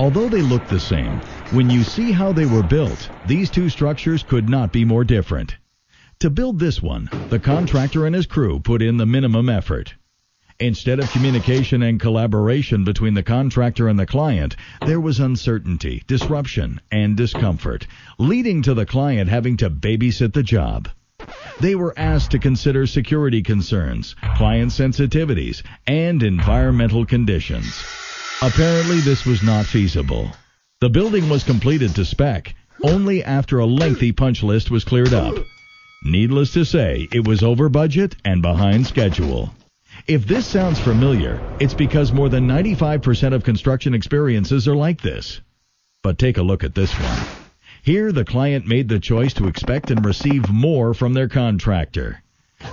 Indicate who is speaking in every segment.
Speaker 1: Although they look the same, when you see how they were built, these two structures could not be more different. To build this one, the contractor and his crew put in the minimum effort. Instead of communication and collaboration between the contractor and the client, there was uncertainty, disruption, and discomfort, leading to the client having to babysit the job. They were asked to consider security concerns, client sensitivities, and environmental conditions. Apparently, this was not feasible. The building was completed to spec only after a lengthy punch list was cleared up. Needless to say, it was over budget and behind schedule. If this sounds familiar, it's because more than 95% of construction experiences are like this. But take a look at this one. Here, the client made the choice to expect and receive more from their contractor.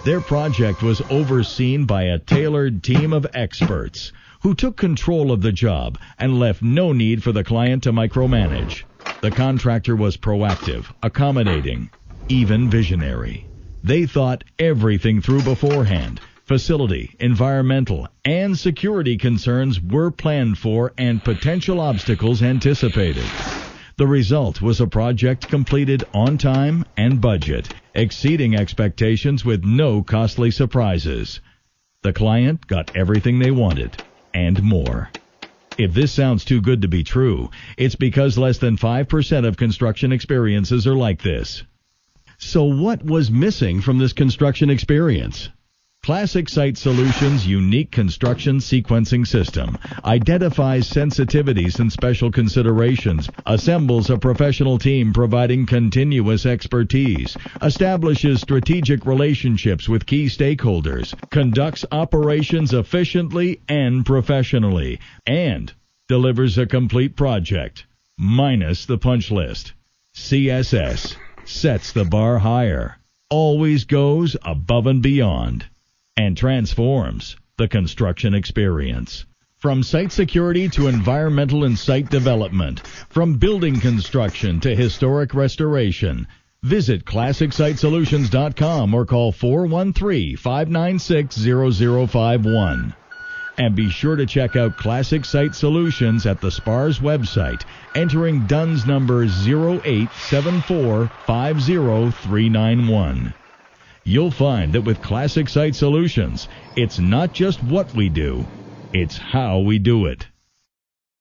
Speaker 1: Their project was overseen by a tailored team of experts who took control of the job and left no need for the client to micromanage. The contractor was proactive, accommodating, even visionary. They thought everything through beforehand. Facility, environmental, and security concerns were planned for and potential obstacles anticipated. The result was a project completed on time and budget, exceeding expectations with no costly surprises. The client got everything they wanted, and more. If this sounds too good to be true, it's because less than 5% of construction experiences are like this. So what was missing from this construction experience? Classic Site Solutions' unique construction sequencing system identifies sensitivities and special considerations, assembles a professional team providing continuous expertise, establishes strategic relationships with key stakeholders, conducts operations efficiently and professionally, and delivers a complete project, minus the punch list. CSS sets the bar higher, always goes above and beyond, and transforms the construction experience. From site security to environmental and site development, from building construction to historic restoration, visit ClassicSiteSolutions.com or call 413-596-0051. And be sure to check out Classic Site Solutions at the SPARS website, entering DUNS number 087450391. You'll find that with Classic Site Solutions, it's not just what we do, it's how we do it.